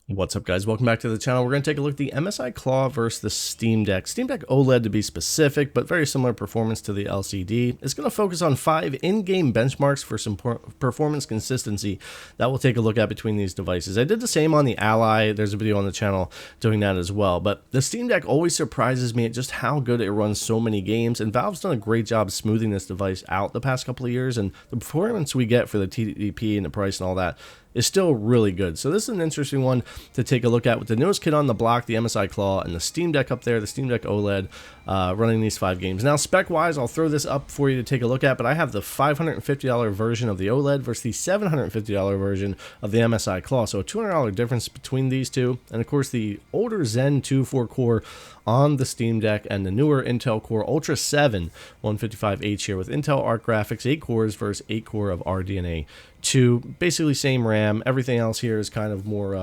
What's up, guys? Welcome back to the channel. We're going to take a look at the MSI Claw versus the Steam Deck. Steam Deck OLED to be specific, but very similar performance to the LCD. It's going to focus on 5 in-game benchmarks for some performance consistency that we'll take a look at between these devices. I did the same on the Ally. There's a video on the channel doing that as well. But the Steam Deck always surprises me at just how good it runs so many games, and Valve's done a great job smoothing this device out the past couple of years, and the performance we get for the TDP and the price and all that is still really good. So this is an interesting one to take a look at with the newest kid on the block, the MSI Claw, and the Steam Deck up there, the Steam Deck OLED, running these 5 games. Now, spec-wise, I'll throw this up for you to take a look at, but I have the $550 version of the OLED versus the $750 version of the MSI Claw, so a $200 difference between these two. And of course, the older Zen 2 4-core on the Steam Deck and the newer Intel Core Ultra 7 155H here with Intel Arc graphics, 8 cores versus 8 core of RDNA 2. Basically same RAM. Everything else here is kind of more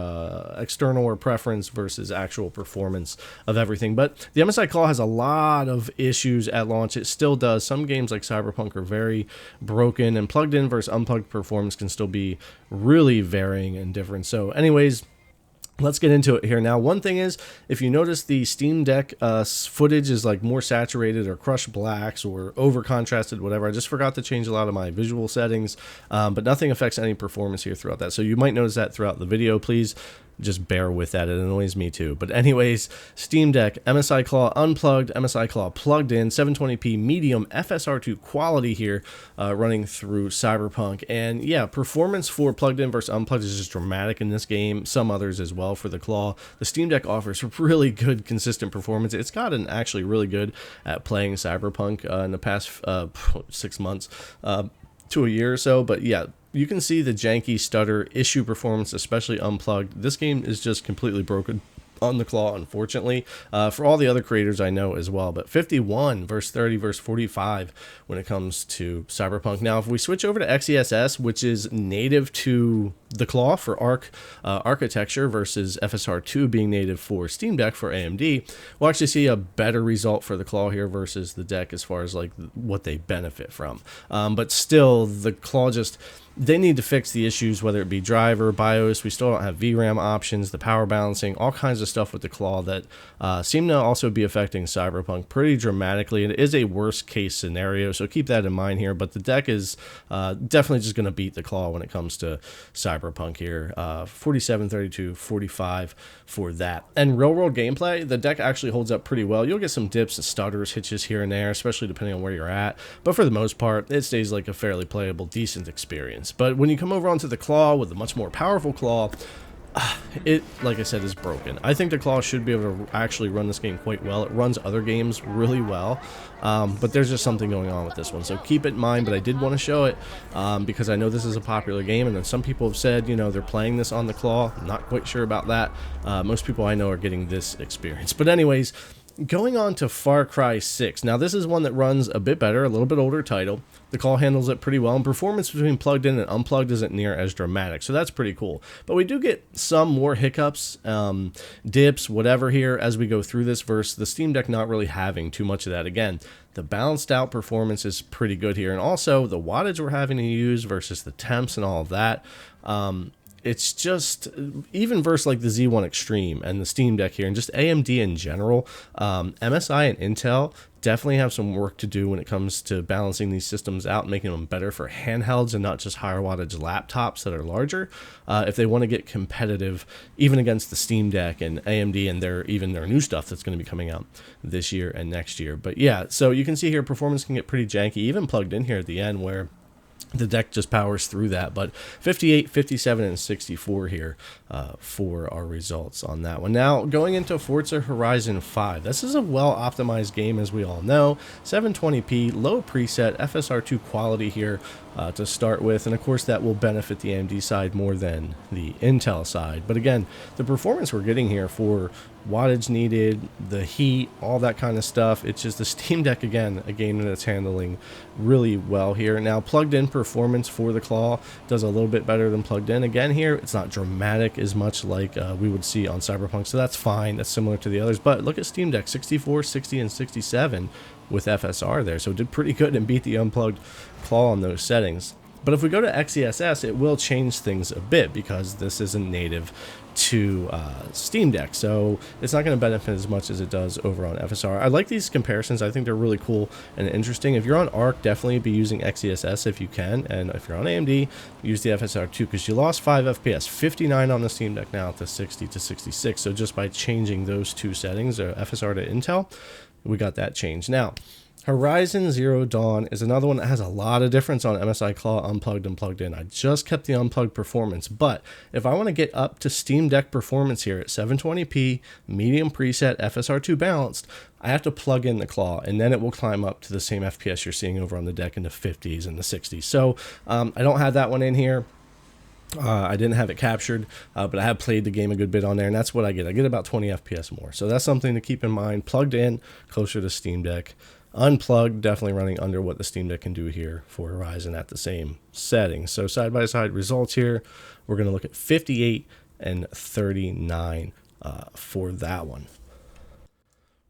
external or preference versus actual performance of everything. But the MSI Claw has a lot of issues at launch. It still does. Some games like Cyberpunk are very broken, and plugged in versus unplugged performance can still be really varying and different. So anyways, let's get into it here. Now, one thing is, if you notice, the Steam Deck footage is like more saturated or crushed blacks or over contrasted, whatever. I just forgot to change a lot of my visual settings, but nothing affects any performance here throughout that. So you might notice that throughout the video. Please just bear with that. It annoys me too. But anyways, Steam Deck, MSI Claw unplugged, MSI Claw plugged in, 720p medium FSR2 quality here, running through Cyberpunk. And yeah, performance for plugged in versus unplugged is just dramatic in this game. Some others as well for the Claw. The Steam Deck offers really good, consistent performance. It's gotten actually really good at playing Cyberpunk in the past 6 months to a year or so. But yeah, you can see the janky stutter issue performance, especially unplugged. This game is just completely broken on the Claw, unfortunately, for all the other creators I know as well. But 51 versus 30 versus 45 when it comes to Cyberpunk. Now, if we switch over to XeSS, which is native to the Claw for Arc architecture versus FSR2 being native for Steam Deck for AMD, we'll actually see a better result for the Claw here versus the Deck as far as like what they benefit from. But still, the Claw just, they need to fix the issues, whether it be driver, BIOS. We still don't have VRAM options, the power balancing, all kinds of stuff with the Claw that seem to also be affecting Cyberpunk pretty dramatically. It is a worst case scenario, so keep that in mind here. But the Deck is definitely just going to beat the Claw when it comes to Cyberpunk here. 47, 32, 45 for that. And real world gameplay, the Deck actually holds up pretty well. You'll get some dips and stutters, hitches here and there, especially depending on where you're at. But for the most part, it stays like a fairly playable, decent experience. But when you come over onto the Claw with a much more powerful Claw, it, like I said, is broken. I think the Claw should be able to actually run this game quite well. It runs other games really well, but there's just something going on with this one. So keep it in mind, but I did want to show it because I know this is a popular game, and then some people have said, you know, they're playing this on the Claw. I'm not quite sure about that. Most people I know are getting this experience. But anyways, going on to Far Cry 6. Now, this is one that runs a bit better, a little bit older title. The Claw handles it pretty well, and performance between plugged in and unplugged isn't near as dramatic, so that's pretty cool. But we do get some more hiccups, dips, whatever here as we go through this, versus the Steam Deck not really having too much of that. Again, the balanced out performance is pretty good here, and also the wattage we're having to use versus the temps and all of that. It's just, even versus like the Z1 Extreme and the Steam Deck here, and just AMD in general, MSI and Intel definitely have some work to do when it comes to balancing these systems out and making them better for handhelds and not just higher wattage laptops that are larger, if they want to get competitive even against the Steam Deck and AMD and even their new stuff that's going to be coming out this year and next year. But yeah, so you can see here performance can get pretty janky, even plugged in here at the end, where the Deck just powers through that. But 58, 57, and 64 here for our results on that one. Now, going into Forza Horizon 5. This is a well-optimized game, as we all know. 720p, low preset, FSR2 quality here to start with. And, of course, that will benefit the AMD side more than the Intel side. But, again, the performance we're getting here for wattage needed, the heat, all that kind of stuff. It's just the Steam Deck, again, a game that's handling really well here. Now, plugged in performance for the Claw does a little bit better than plugged in. Again, here, it's not dramatic as much like we would see on Cyberpunk, so that's fine. That's similar to the others. But look at Steam Deck, 64, 60, and 67 with FSR there. So it did pretty good and beat the unplugged Claw on those settings. But if we go to XeSS, it will change things a bit because this isn't native to Steam Deck, so it's not going to benefit as much as it does over on FSR. I like these comparisons. I think they're really cool and interesting. If you're on ARC, definitely be using XeSS if you can, and if you're on AMD, use the FSR too, because you lost 5 FPS, 59 on the Steam Deck now to 60 to 66. So just by changing those two settings, FSR to Intel, we got that change. Now, Horizon Zero Dawn is another one that has a lot of difference on MSI Claw unplugged and plugged in. I just kept the unplugged performance, but if I want to get up to Steam Deck performance here at 720p, medium preset, FSR2 balanced, I have to plug in the Claw, and then it will climb up to the same FPS you're seeing over on the deck in the 50s and the 60s. So I don't have that one in here. I didn't have it captured, but I have played the game a good bit on there, and that's what I get. I get about 20 FPS more. So that's something to keep in mind. Plugged in, closer to Steam Deck. Unplugged, definitely running under what the Steam Deck can do here for Horizon at the same settings. So side-by-side results here, we're going to look at 58 and 39 for that one.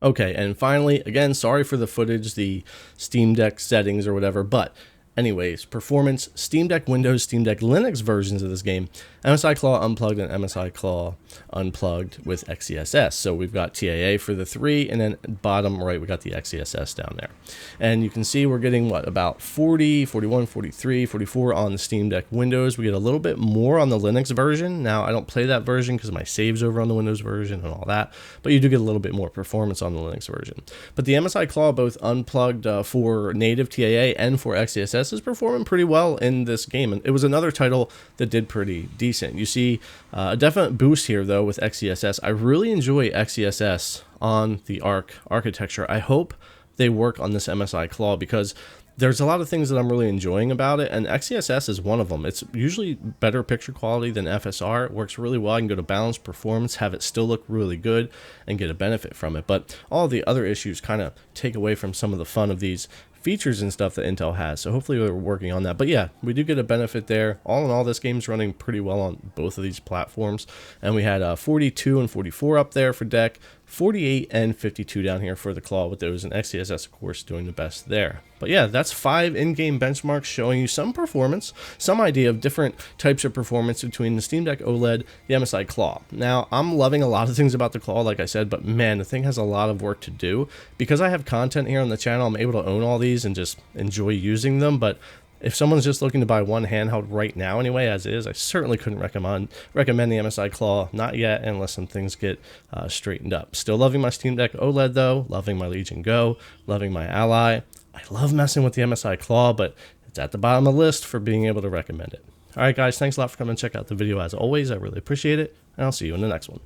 Okay, and finally, again, sorry for the footage, the Steam Deck settings or whatever, but anyways, performance, Steam Deck Windows, Steam Deck Linux versions of this game, MSI Claw unplugged and MSI Claw unplugged with XeSS. So we've got TAA for the 3, and then bottom right, we got the XeSS down there. And you can see we're getting, what, about 40, 41, 43, 44 on the Steam Deck Windows. We get a little bit more on the Linux version. Now, I don't play that version because my save's over on the Windows version and all that, but you do get a little bit more performance on the Linux version. But the MSI Claw, both unplugged for native TAA and for XeSS, is performing pretty well in this game. And it was another title that did pretty decent. You see a definite boost here, though, with XeSS. I really enjoy XeSS on the ARC architecture. I hope they work on this MSI Claw because there's a lot of things that I'm really enjoying about it, and XeSS is one of them. It's usually better picture quality than FSR. It works really well. I can go to balanced performance, have it still look really good, and get a benefit from it. But all the other issues kind of take away from some of the fun of these features and stuff that Intel has. So hopefully we're working on that. But yeah, we do get a benefit there. All in all, this game's running pretty well on both of these platforms. And we had 42 and 44 up there for Deck, 48 and 52 down here for the Claw with those, and XeSS, of course, doing the best there. But yeah, that's 5 in-game benchmarks showing you some performance, some idea of different types of performance between the Steam Deck OLED, the MSI Claw. Now, I'm loving a lot of things about the Claw, like I said, but man, the thing has a lot of work to do. Because I have content here on the channel, I'm able to own all these and just enjoy using them, but if someone's just looking to buy one handheld right now anyway, as is, I certainly couldn't recommend the MSI Claw, not yet, unless some things get straightened up. Still loving my Steam Deck OLED though, loving my Legion Go, loving my Ally. I love messing with the MSI Claw, but it's at the bottom of the list for being able to recommend it. Alright guys, thanks a lot for coming and check out the video as always, I really appreciate it, and I'll see you in the next one.